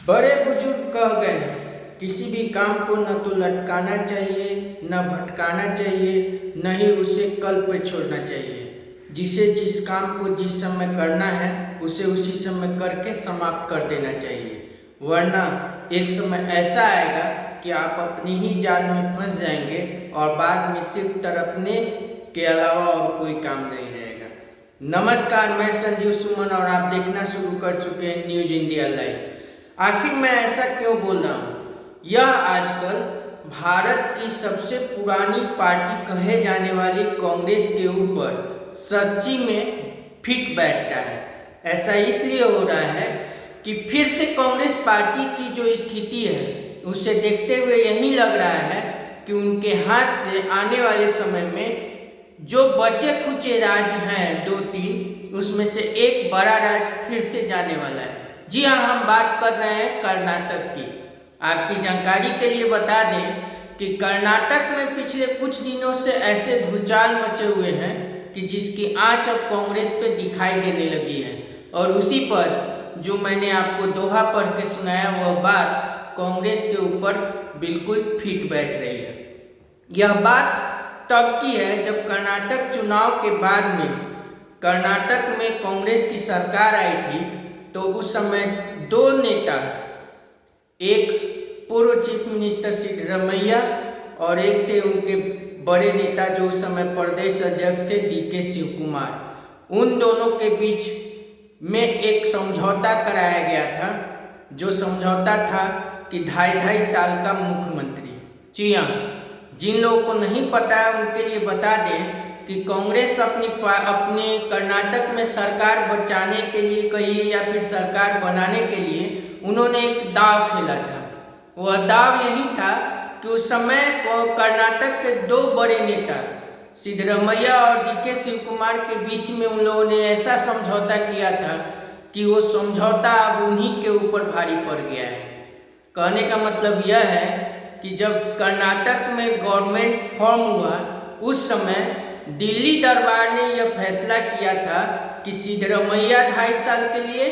बड़े बुजुर्ग कह गए, किसी भी काम को न तो लटकाना चाहिए, न भटकाना चाहिए, न ही उसे कल पे छोड़ना चाहिए। जिसे जिस काम को जिस समय करना है उसे उसी समय करके समाप्त कर देना चाहिए, वरना एक समय ऐसा आएगा कि आप अपनी ही जाल में फंस जाएंगे और बाद में सिर्फ तड़पने के अलावा और कोई काम नहीं रहेगा। नमस्कार, मैं संजीव सुमन और आप देखना शुरू कर चुके हैं न्यूज इंडिया लाइव। आखिर मैं ऐसा क्यों बोल रहा हूँ? यह आजकल भारत की सबसे पुरानी पार्टी कहे जाने वाली कांग्रेस के ऊपर सच्ची में फिट बैठता है। ऐसा इसलिए हो रहा है कि फिर से कांग्रेस पार्टी की जो स्थिति है उसे देखते हुए यही लग रहा है कि उनके हाथ से आने वाले समय में जो बचे खुचे राज्य हैं 2-3, उसमें से एक बड़ा राज्य फिर से जाने वाला है। जी हाँ, हम बात कर रहे हैं कर्नाटक की। आपकी जानकारी के लिए बता दें कि कर्नाटक में पिछले कुछ दिनों से ऐसे भूचाल मचे हुए हैं कि जिसकी आंच अब कांग्रेस पे दिखाई देने लगी है। और उसी पर जो मैंने आपको दोहा पढ़ के सुनाया वह बात कांग्रेस के ऊपर बिल्कुल फिट बैठ रही है। यह बात तब की है जब कर्नाटक चुनाव के बाद में कर्नाटक में कांग्रेस की सरकार आई थी, तो उस समय दो नेता, एक पूर्व चीफ मिनिस्टर सिद्धरमैया और एक थे उनके बड़े नेता जो उस समय प्रदेश अध्यक्ष थे DK शिव कुमार। उन दोनों के बीच में एक समझौता कराया गया था, जो समझौता था कि 2.5 साल का मुख्यमंत्री। जी हाँ, जिन लोगों को नहीं पता है उनके लिए बता दें कि कांग्रेस अपने कर्नाटक में सरकार बचाने के लिए कहिए या फिर सरकार बनाने के लिए उन्होंने एक दाव खेला था। वह दाव यही था कि उस समय कर्नाटक के दो बड़े नेता सिद्धरमैया और DK शिव कुमार के बीच में उन लोगों ने ऐसा समझौता किया था कि वो समझौता अब उन्हीं के ऊपर भारी पड़ गया है। कहने का मतलब यह है कि जब कर्नाटक में गवर्नमेंट फॉर्म हुआ उस समय दिल्ली दरबार ने यह फैसला किया था कि सिद्धरमैया 2.5 साल के लिए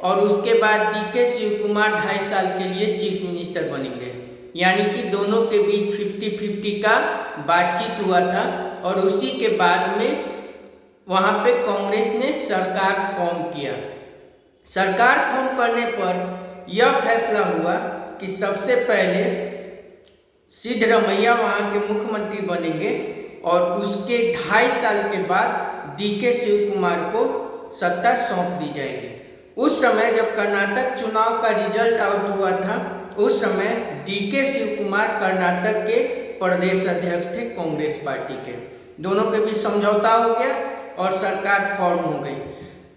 और उसके बाद DK शिव कुमार 2.5 साल के लिए चीफ मिनिस्टर बनेंगे। यानी कि दोनों के बीच 50-50 का बातचीत हुआ था और उसी के बाद में वहाँ पे कांग्रेस ने सरकार फॉर्म किया। सरकार फॉर्म करने पर यह फैसला हुआ कि सबसे पहले सिद्धरमैया वहाँ के मुख्यमंत्री बनेंगे और उसके 2.5 साल के बाद DK शिव कुमार को सत्ता सौंप दी जाएगी। उस समय जब कर्नाटक चुनाव का रिजल्ट आउट हुआ था उस समय DK शिव कुमार कर्नाटक के प्रदेश अध्यक्ष थे कांग्रेस पार्टी के। दोनों के बीच समझौता हो गया और सरकार फॉर्म हो गई।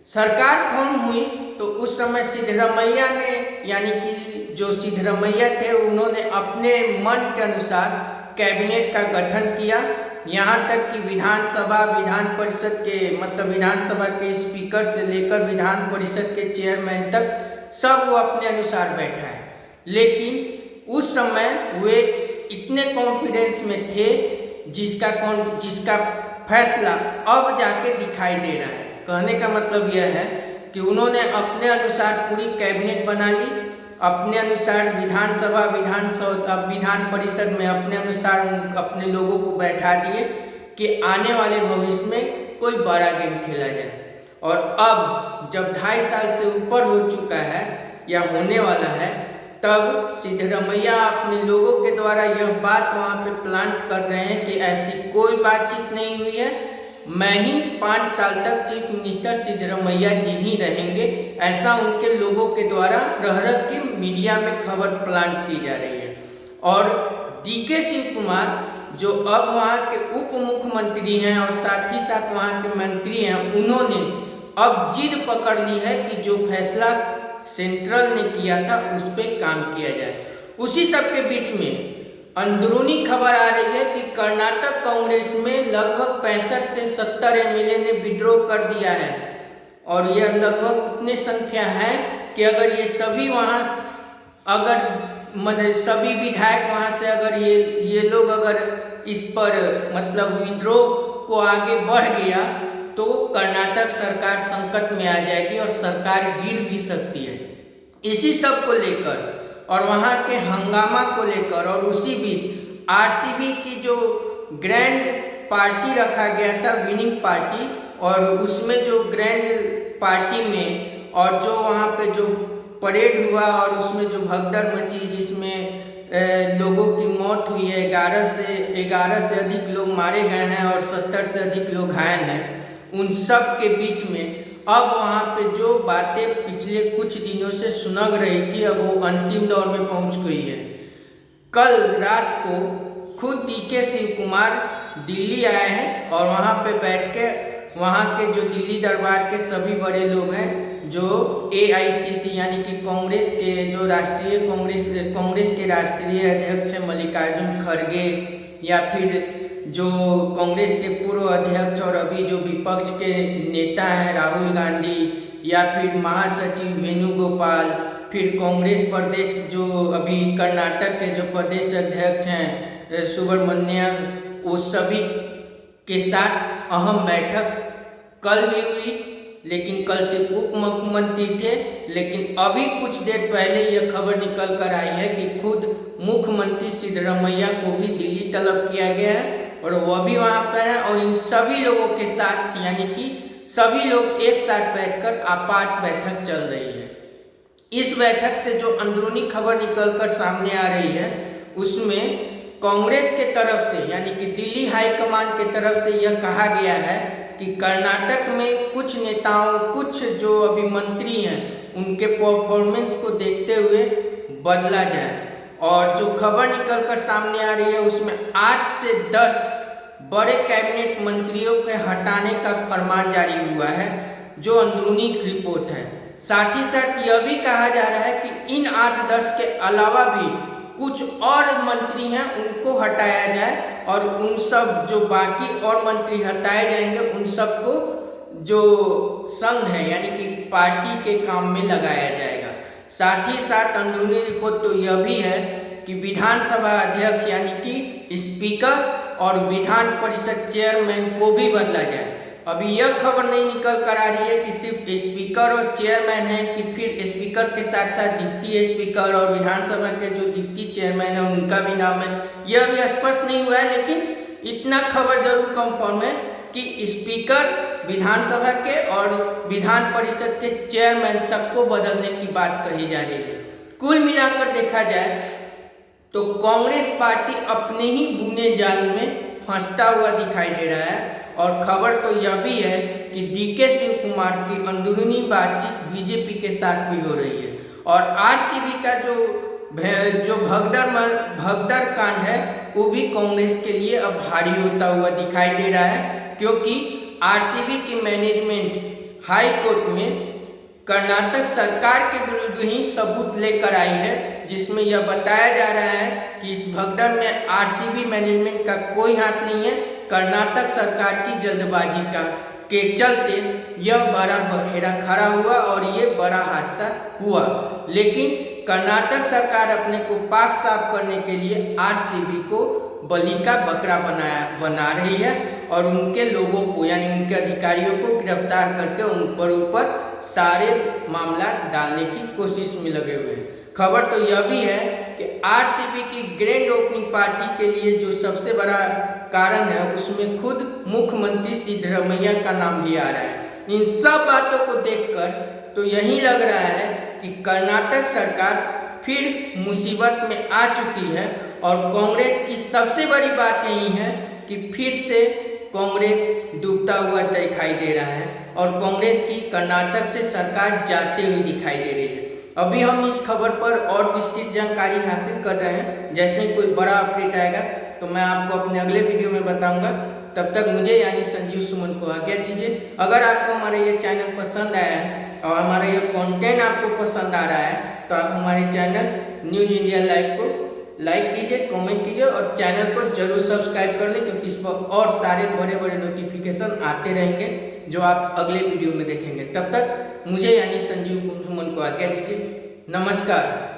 सरकार फॉर्म हुई तो उस समय सिद्धरमैया ने, यानी कि जो सिद्धरमैया थे, उन्होंने अपने मन के अनुसार कैबिनेट का गठन किया। यहाँ तक कि विधानसभा, विधान परिषद के मतलब विधानसभा के स्पीकर से लेकर विधान परिषद के चेयरमैन तक सब वो अपने अनुसार बैठा है। लेकिन उस समय वे इतने कॉन्फिडेंस में थे जिसका फैसला अब जाके दिखाई दे रहा है। कहने का मतलब यह है कि उन्होंने अपने अनुसार पूरी कैबिनेट बना ली, अपने अनुसार विधान परिषद में अपने अनुसार अपने लोगों को बैठा दिए कि आने वाले भविष्य में कोई बड़ा गेम खेला जाए। और अब जब 2.5 साल से ऊपर हो चुका है या होने वाला है, तब सिद्धरमैया अपने लोगों के द्वारा यह बात वहाँ पे प्लांट कर रहे हैं कि ऐसी कोई बातचीत नहीं हुई है, मैं ही 5 साल तक चीफ मिनिस्टर सिद्धरमैया जी ही रहेंगे। ऐसा उनके लोगों के द्वारा रह के मीडिया में खबर प्लांट की जा रही है। और DK शिव कुमार जो अब वहाँ के उप मुख्यमंत्री हैं और साथ ही साथ वहाँ के मंत्री हैं, उन्होंने अब जिद पकड़ ली है कि जो फैसला सेंट्रल ने किया था उस पर काम किया जाए। उसी सब के बीच में अंदरूनी खबर आ रही है कि कर्नाटक कांग्रेस में लगभग 65 से 70 MLA ने विद्रोह कर दिया है और यह लगभग उतने संख्या है कि अगर ये सभी वहाँ सभी विधायक वहाँ से अगर ये लोग अगर इस पर मतलब विद्रोह को आगे बढ़ गया तो कर्नाटक सरकार संकट में आ जाएगी और सरकार गिर भी सकती है। इसी सब को लेकर और वहाँ के हंगामा को लेकर और उसी बीच आरसीबी की जो ग्रैंड पार्टी रखा गया था, विनिंग पार्टी, और उसमें जो ग्रैंड पार्टी में और जो वहाँ पे जो परेड हुआ और उसमें जो भगदड़ मची, जिसमें लोगों की मौत हुई है, 11 से अधिक लोग मारे गए हैं और 70 से अधिक लोग घायल हैं, उन सब के बीच में अब वहाँ पे जो बातें पिछले कुछ दिनों से सुनग रही थी, अब वो अंतिम दौर में पहुँच गई है। कल रात को खुद डीके शिव कुमार दिल्ली आए हैं और वहाँ पे बैठ के वहाँ के जो दिल्ली दरबार के सभी बड़े लोग हैं, जो AICC यानी कि कांग्रेस के जो कांग्रेस के राष्ट्रीय अध्यक्ष हैं मल्लिकार्जुन खड़गे, या फिर जो कांग्रेस के पूर्व अध्यक्ष और अभी जो विपक्ष के नेता हैं राहुल गांधी, या फिर महासचिव वेणुगोपाल, फिर कांग्रेस प्रदेश जो अभी कर्नाटक के जो प्रदेश अध्यक्ष हैं सुब्रमण्यम, वो सभी के साथ अहम बैठक कल भी हुई। लेकिन कल सिर्फ उप मुख्यमंत्री थे, लेकिन अभी कुछ देर पहले यह खबर निकल कर आई है कि खुद मुख्यमंत्री सिद्धरमैया को भी दिल्ली तलब किया गया है और वह भी वहाँ पर है। और इन सभी लोगों के साथ यानी कि सभी लोग एक साथ बैठकर आपात बैठक चल रही है। इस बैठक से जो अंदरूनी खबर निकलकर सामने आ रही है, उसमें कांग्रेस के तरफ से यानी कि दिल्ली हाईकमान के तरफ से यह कहा गया है कि कर्नाटक में कुछ नेताओं, कुछ जो अभी मंत्री हैं, उनके परफॉर्मेंस को देखते हुए बदला जाए। और जो खबर निकलकर सामने आ रही है उसमें 8 से 10 बड़े कैबिनेट मंत्रियों के हटाने का फरमान जारी हुआ है, जो अंदरूनी रिपोर्ट है। साथ ही साथ यह भी कहा जा रहा है कि इन 8-10 के अलावा भी कुछ और मंत्री हैं उनको हटाया जाए और उन सब जो बाकी और मंत्री हटाए जाएंगे उन सबको जो संघ है यानी कि पार्टी के काम में लगाया जाएगा। साथ ही साथ अंदरूनी रिपोर्ट तो यह भी है कि विधानसभा अध्यक्ष यानी कि स्पीकर और विधान परिषद चेयरमैन को भी बदला जाए। अभी यह खबर नहीं निकल कर आ रही है कि सिर्फ स्पीकर और चेयरमैन है कि फिर स्पीकर के साथ साथ डिप्टी स्पीकर और विधानसभा के जो डिप्टी चेयरमैन है उनका भी नाम है। यह भी स्पष्ट नहीं हुआ है, लेकिन इतना खबर जरूर कंफर्म है कि स्पीकर विधानसभा के और विधान परिषद के चेयरमैन तक को बदलने की बात कही जा रही है। कुल मिलाकर देखा जाए तो कांग्रेस पार्टी अपने ही बुने जाल में फंसता हुआ दिखाई दे रहा है। और खबर तो यह भी है कि डीके शिव कुमार की अंदरूनी बातचीत बीजेपी के साथ भी हो रही है और आरसीबी का जो भगदड़ कांड है वो भी कांग्रेस के लिए अब भारी होता हुआ दिखाई दे रहा है, क्योंकि आरसीबी की मैनेजमेंट हाई कोर्ट में कर्नाटक सरकार के विरुद्ध ही सबूत लेकर आई है, जिसमें यह बताया जा रहा है कि इस भगदड़ में आरसीबी मैनेजमेंट का कोई हाथ नहीं है। कर्नाटक सरकार की जल्दबाजी के चलते यह बड़ा बखेड़ा खड़ा हुआ और ये बड़ा हादसा हुआ। लेकिन कर्नाटक सरकार अपने को पाक साफ करने के लिए आरसीबी को बलि का बकरा बना रही है और उनके लोगों को यानी उनके अधिकारियों को गिरफ्तार करके उन पर ऊपर सारे मामला डालने की कोशिश में लगे हुए हैं। खबर तो यह भी है कि आरसीबी की ग्रैंड ओपनिंग पार्टी के लिए जो सबसे बड़ा कारण है उसमें खुद मुख्यमंत्री सिद्धरमैया का नाम भी आ रहा है। इन सब बातों को देखकर तो यही लग रहा है कि कर्नाटक सरकार फिर मुसीबत में आ चुकी है और कांग्रेस की सबसे बड़ी बात यही है कि फिर से कांग्रेस डूबता हुआ दिखाई दे रहा है और कांग्रेस की कर्नाटक से सरकार जाते हुए दिखाई दे रही है। अभी हम इस खबर पर और विस्तृत जानकारी हासिल कर रहे हैं। जैसे कोई बड़ा अपडेट आएगा तो मैं आपको अपने अगले वीडियो में बताऊंगा। तब तक मुझे यानी संजीव सुमन को आज्ञा दीजिए। अगर आपको हमारा ये चैनल पसंद आया है और हमारा ये कंटेंट आपको पसंद आ रहा है तो आप हमारे चैनल न्यूज इंडिया लाइव को लाइक कीजिए, कमेंट कीजिए और चैनल को जरूर सब्सक्राइब कर लें, क्योंकि इस पर और सारे बड़े बड़े नोटिफिकेशन आते रहेंगे जो आप अगले वीडियो में देखेंगे। तब तक मुझे यानी संजीव सुमन को आज्ञा दीजिए। नमस्कार।